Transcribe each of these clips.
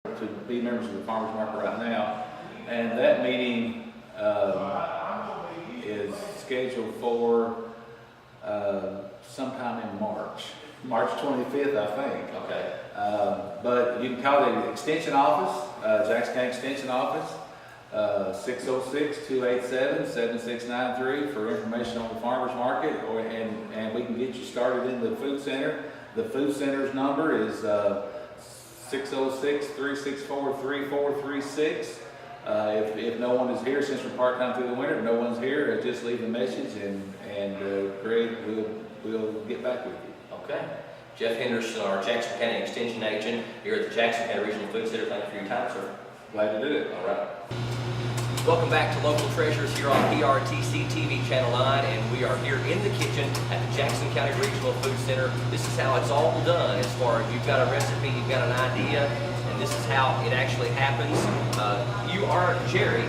to be members of the farmers market right now, and that meeting is scheduled for sometime in March 25th, I think. Okay. But you can call the extension office, Jackson County Extension Office, 606-287-7693 for information on the farmers market, and we can get you started in the food center. The food center's number is 606-364-3436. If no one is here, since we're part-time through the winter, if no one's here, just leave a message and Greg will get back with you. Okay. Jeff Henderson, our Jackson County Extension Agent here at the Jackson County Regional Food Center. Thank you for your time, sir. Glad to do it. All right. Welcome back to Local Treasures here on PRTC TV Channel 9, and we are here in the kitchen at the Jackson County Regional Food Center. This is how it's all done, as far as you've got a recipe, you've got an idea, and this is how it actually happens. You are Jerry.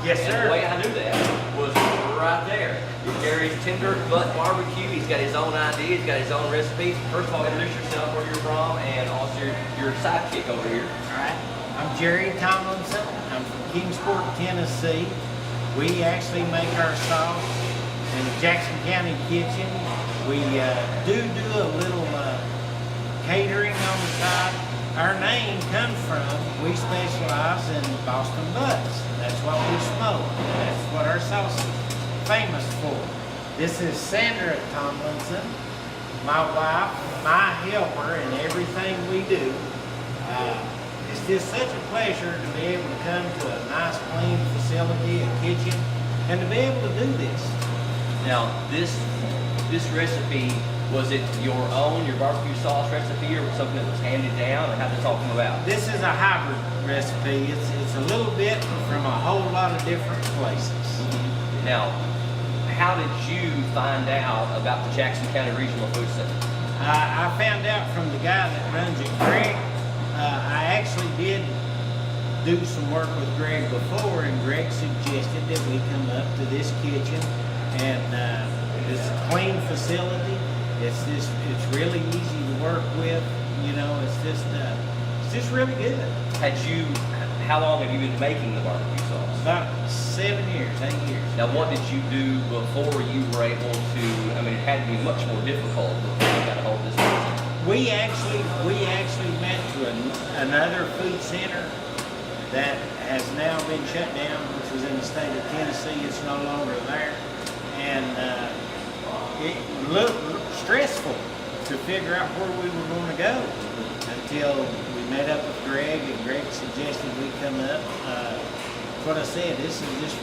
Yes, sir. And the way I knew that was right there. Jerry's Tender Butt Barbecue. He's got his own idea, he's got his own recipe. First of all, introduce yourself, where you're from, and also your sidekick over here. All right. I'm Jerry Tomlinson. I'm from Kingsport, Tennessee. We actually make our sauce in the Jackson County kitchen. We do a little catering on the side. Our name comes from, we specialize in Boston butts. That's what we smoke. That's what our sauce is famous for. This is Sandra Tomlinson, my wife, my helper in everything we do. It's just such a pleasure to be able to come to a nice, clean facility, a kitchen, and to be able to do this. Now, this recipe, was it your own, your barbecue sauce recipe, or something that was handed down, or how did this all come about? This is a hybrid recipe. It's a little bit from a whole lot of different places. Now, how did you find out about the Jackson County Regional Food Center? I found out from the guy that runs it, Greg. I actually did do some work with Greg before, and Greg suggested that we come up to this kitchen, and it's a clean facility. It's really easy to work with. You know, it's just really good. How long have you been making the barbecue sauce? About 7 years, 8 years. Now, what did you do before you were able to? I mean, it had to be much more difficult before you got a hold of this recipe. We actually went to another food center that has now been shut down, which was in the state of Tennessee. It's no longer there, and it looked stressful to figure out where we were going to go until we met up with Greg, and Greg suggested we come up. What I said, this has just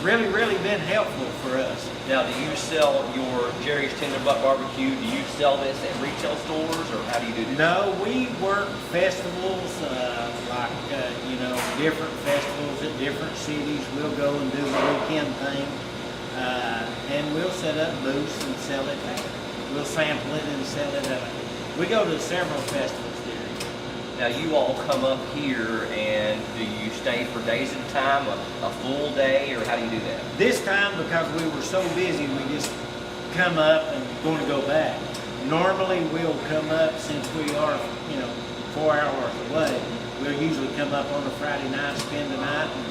really been helpful for us. Now, do you sell your Jerry's Tender Butt Barbecue? Do you sell this at retail stores, or how do you do this? No, we work festivals, different festivals at different cities. We'll go and do the weekend thing, and we'll set up booths and sell it there. We'll sample it and sell it. We go to several festivals there. Now, you all come up here, and do you stay for days at a time, a full day, or how do you do that? This time, because we were so busy, we just come up and going to go back. Normally, we'll come up, since we are, 4 hours away, we'll usually come up on a Friday night, spend the night in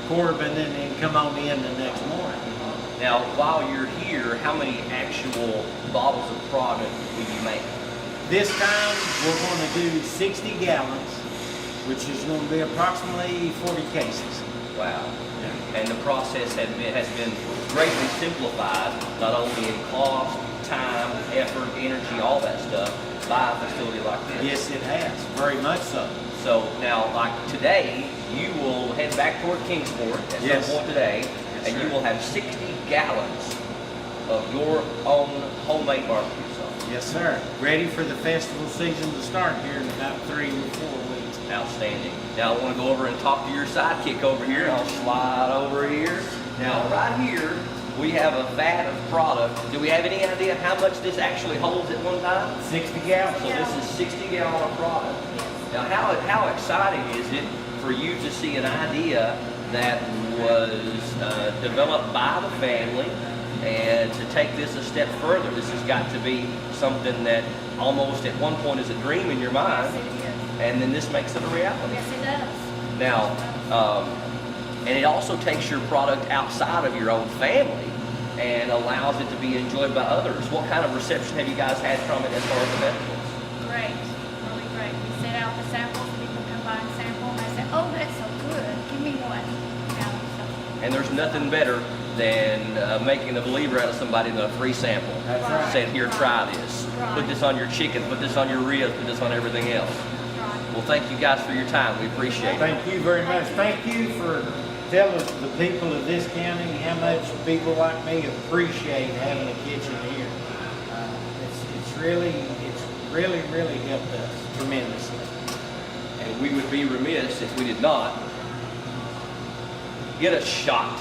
Corbin, and then come on in the next morning. Now, while you're here, how many actual bottles of product will you make? This time, we're going to do 60 gallons, which is going to be approximately 40 cases. Wow. And the process has been greatly simplified, not only in cost, time, effort, energy, all that stuff, by a facility like this. Yes, it has. Very much so. So now, like today, you will head back toward Kingsport at some point today, and you will have 60 gallons of your own homemade barbecue sauce. Yes, sir. Ready for the festival season to start here in about 3 or 4 weeks. Outstanding. Now I want to go over and talk to your sidekick over here. I'll slide over here. Now right here, we have a vat of product. Do we have any idea how much this actually holds at one time? 60 gallons. So this is 60 gallon of product. Now how exciting is it for you to see an idea that was developed by the family, and to take this a step further? This has got to be something that almost at one point is a dream in your mind. and then this makes it a reality. Yes, it does. Now, and it also takes your product outside of your own family and allows it to be enjoyed by others. What kind of reception have you guys had from it as far as the vegetables? Great, really great. We set out the samples, people come by and sample, and they say, oh, that's so good, give me one. And there's nothing better than making a believer out of somebody than a free sample. That's right. Saying, here, try this. Put this on your chicken, put this on your ribs, put this on everything else. Well, thank you guys for your time. We appreciate it. Thank you very much. Thank you for telling the people of this county how much people like me appreciate having a kitchen here. It's really helped us tremendously. And we would be remiss if we did not get a shot.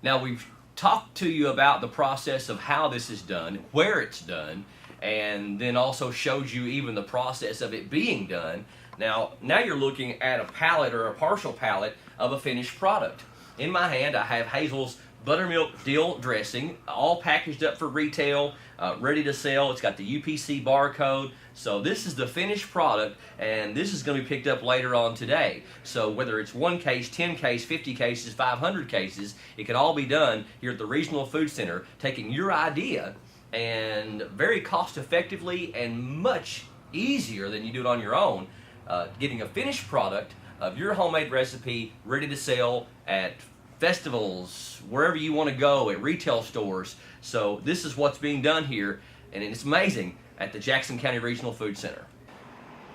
Now, we've talked to you about the process of how this is done, where it's done, and then also showed you even the process of it being done. Now you're looking at a pallet or a partial pallet of a finished product. In my hand, I have Hazel's buttermilk dill dressing, all packaged up for retail, ready to sell. It's got the UPC barcode. So this is the finished product, and this is going to be picked up later on today. So whether it's 1 case, 10 case, 50 cases, 500 cases, it can all be done here at the Regional Food Center, taking your idea and very cost effectively and much easier than you do it on your own, getting a finished product of your homemade recipe ready to sell at festivals, wherever you want to go, at retail stores. So this is what's being done here, and it's amazing, at the Jackson County Regional Food Center.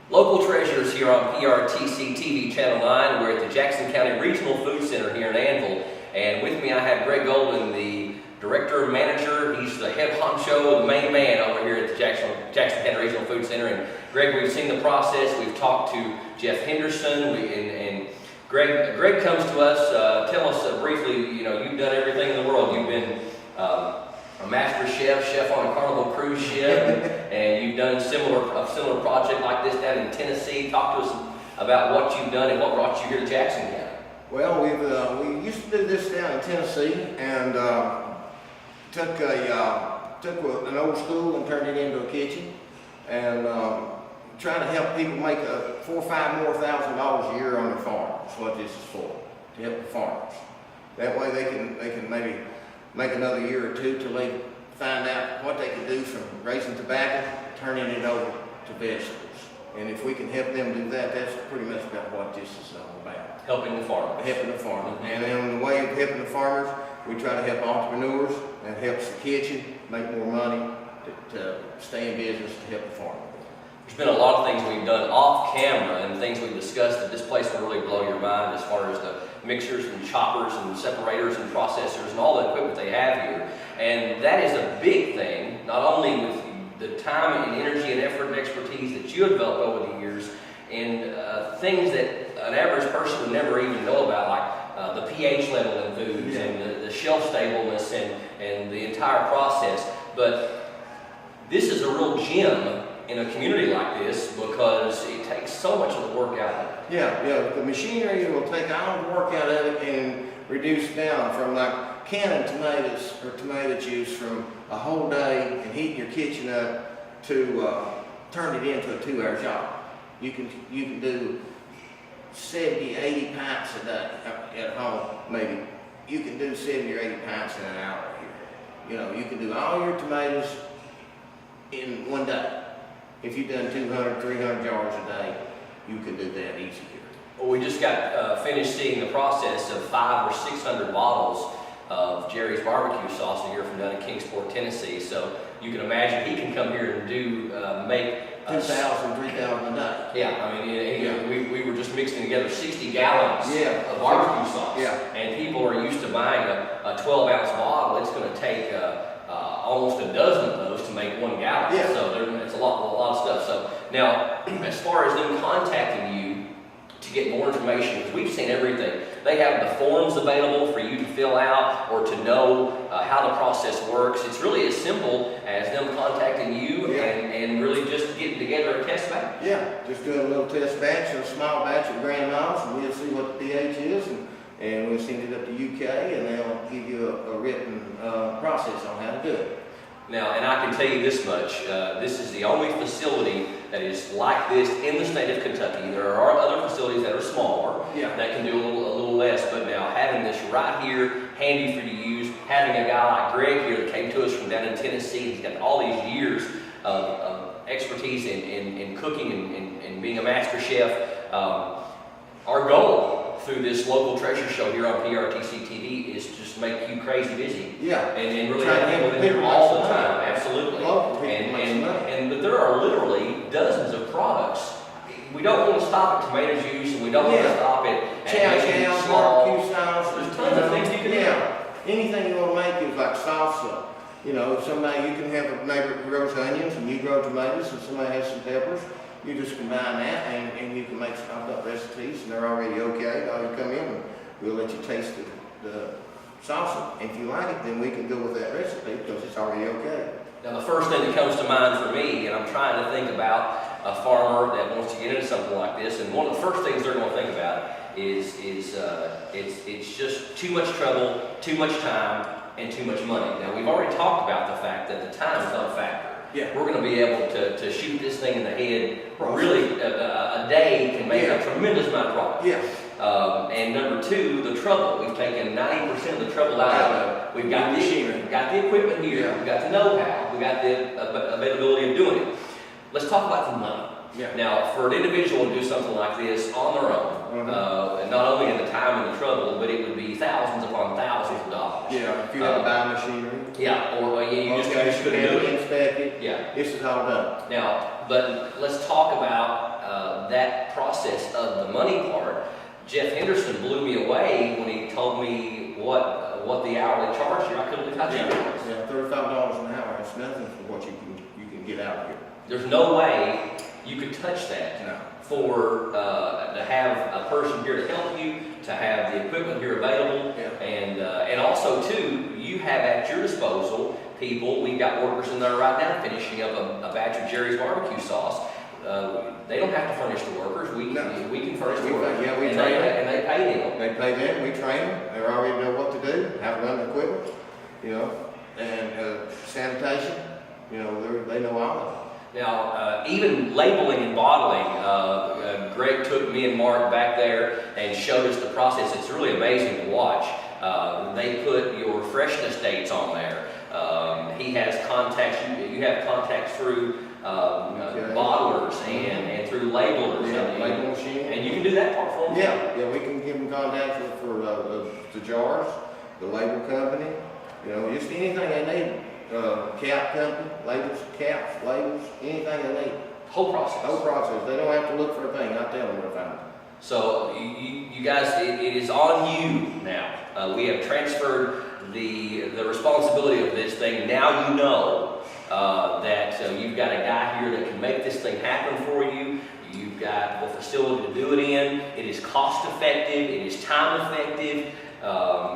Local treasures here on PRTC TV Channel 9. We're at the Jackson County Regional Food Center here in Annville, and with me I have Greg Golden, the Director and Manager. He's the head honcho, the main man over here at the Jackson County Regional Food Center. And Greg, we've seen the process. We've talked to Jeff Henderson, and Greg comes to us. Tell us briefly. You know, you've done everything in the world. You've been a master chef on a Carnival cruise ship, and you've done a similar project like this down in Tennessee. Talk to us about what you've done and what brought you here to Jackson County. Well, we used to do this down in Tennessee, and took an old school and turned it into a kitchen, and trying to help people make $4,000 or $5,000 more a year on their farm. That's what this is for, to help the farmers. That way they can maybe make another year or two till they find out what they can do from raising tobacco, turning it over to vegetables. And if we can help them do that, that's pretty much about what this is all about. Helping the farmers. Helping the farmers. And in the way of helping the farmers, we try to help entrepreneurs. That helps the kitchen make more money to stay in business to help the farmer. There's been a lot of things we've done off camera and things we've discussed that this place will really blow your mind as far as the mixers and choppers and separators and processors and all the equipment they have here. And that is a big thing, not only with the time and energy and effort and expertise that you have developed over the years in things that an average person would never even know about, like the pH level in foods and the shelf stableness and the entire process. But this is a real gem in a community like this because it takes so much of the work out of it. Yeah, the machinery will take all the work out of it and reduce down from like canning tomatoes or tomato juice from a whole day and heating your kitchen up to turn it into a 2-hour job. You can do 70, 80 pints a day at home, maybe. You can do 70 or 80 pints in an hour here. You know, you can do all your tomatoes in one day. If you've done 200, 300 jars a day, you can do that easy here. Well, we just got finished seeing the process of 500 or 600 bottles of Jerry's barbecue sauce here from down in Kingsport, Tennessee. So you can imagine he can come here and make 2,000, 3,000 a day. Yeah, I mean, we were just mixing together 60 gallons of barbecue sauce. Yeah. And people are used to buying a 12-ounce bottle. It's going to take almost a dozen of those to make 1 gallon. Yeah. So it's a lot of stuff. So now, as far as them contacting you to get more information, because we've seen everything. They have the forms available for you to fill out or to know how the process works. It's really as simple as them contacting you and really just getting together a test batch. Yeah, just doing a little test batch, a small batch of Grand Miles, and we'll see what the pH is, and we'll send it up to UK, and they'll give you a written process on how to do it. Now, and I can tell you this much, this is the only facility that is like this in the state of Kentucky. There are other facilities that are smaller, Yeah. that can do a little less, but now having this right here, handy for you to use, having a guy like Greg here that came to us from down in Tennessee, he's got all these years of expertise in cooking and being a master chef. Our goal through this local treasure show here on PRTC TV is just make you crazy busy. Yeah. And really Try to have people help in here people all the make some time, money. absolutely. Local people make some money. But there are literally dozens of products. We don't want to stop at tomato juice, and we don't want to Yeah. stop at Chow making chow, small. barbecue sauce. There's tons of things you can do. Yeah. Anything you want to make is like salsa. You know, somebody, you can have a neighbor who grows onions and you grow tomatoes and somebody has some peppers. You just combine that and you can make stock up recipes and they're already okay. All you come in and we'll let you taste the salsa. And if you like it, then we can go with that recipe because it's already okay. Now, the first thing that comes to mind for me, and I'm trying to think about a farmer that wants to get into something like this, and one of the first things they're going to think about is it's just too much trouble, too much time, and too much money. Now, we've already talked about the fact that the time is not a factor. Yeah. We're going to be able to shoot this thing in the head. Really, a day can make a tremendous amount of profit. Yeah. And number two, the trouble. We've taken 90% of the trouble out of it. We've got the machinery, we've got the equipment here, Yeah. we've got the know-how, we've got the availability of doing it. Let's talk about the money. Yeah. Now, for an individual to do something like this on their own, and not only in the time and the trouble, but it would be thousands upon thousands of dollars. Yeah. If you have to buy machinery. Yeah, or you just couldn't do it. Inspect it. Yeah. This is all done. Now, but let's talk about that process of the money part. Jeff Henderson blew me away when he told me what the hourly charge here. I couldn't believe how cheap it was. Yeah, $35 an hour. It's nothing for what you can get out of here. There's no way you could touch that. No. For to have a person here to help you, to have the equipment here available, Yeah. and also too, you have at your disposal people. We've got workers in there right now finishing up a batch of Jerry's barbecue sauce. They don't have to furnish the workers. We can furnish the workers. Yeah, we and train them. they pay them. They pay them, we train them, they already know what to do, how to run the equipment, you know, and sanitation, you know, they know all of it. Now, even labeling and bottling, Greg took me and Mark back there and showed us the process. It's really amazing to watch. They put your freshness dates on there. He has contacts, you have contacts through bottlers and through labelers. Yeah, label machine. And you can do that part for them? Yeah, we can give them contact for the jars, the label company, you know, just anything they need. Cap company, labels, caps, labels, anything they need. Whole process. Whole process. They don't have to look for a thing. I tell them where to find it. So you guys, it is on you now. We have transferred the responsibility of this thing. Now you know that you've got a guy here that can make this thing happen for you. You've got the facility to do it in. It is cost effective. It is time effective.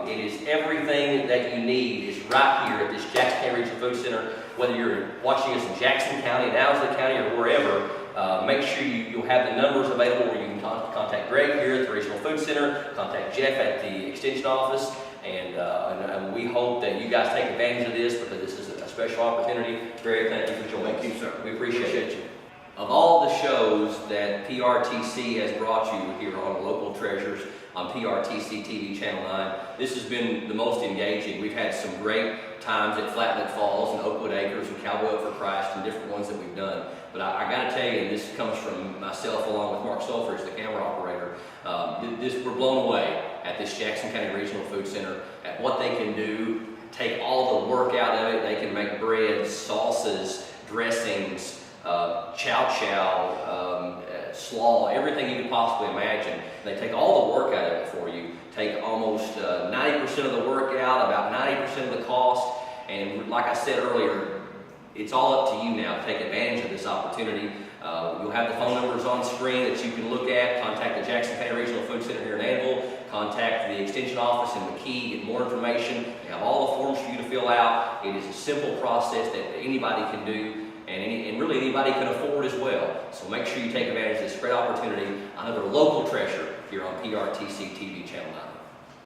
It is everything that you need is right here at this Jackson County Regional Food Center. Whether you're watching us in Jackson County, in Owsley County, or wherever, make sure you'll have the numbers available where you can contact Greg here at the Regional Food Center, contact Jeff at the Extension Office, and we hope that you guys take advantage of this because this is a special opportunity. Greg, thank you for joining us. Thank you, sir. We appreciate you. Of all the shows that PRTC has brought you here on Local Treasures on PRTC TV Channel 9, this has been the most engaging. We've had some great times at Flatnet Falls and Oakwood Acres and Cowboy Up for Christ and different ones that we've done. But I got to tell you, and this comes from myself along with Mark Sulfridge, the camera operator, we're blown away at this Jackson County Regional Food Center at what they can do, take all the work out of it. They can make breads, salsas, dressings, chow, slaw, everything you could possibly imagine. They take all the work out of it for you, take almost 90% of the work out, about 90% of the cost, and like I said earlier, it's all up to you now to take advantage of this opportunity. You'll have the phone numbers on screen that you can look at. Contact the Jackson County Regional Food Center here in ANNVILLE. Contact the Extension Office in McKee, get more information. They have all the forms for you to fill out. It is a simple process that anybody can do. And really anybody can afford as well. So make sure you take advantage of this great opportunity. Another local treasure here on PRTC TV Channel 9.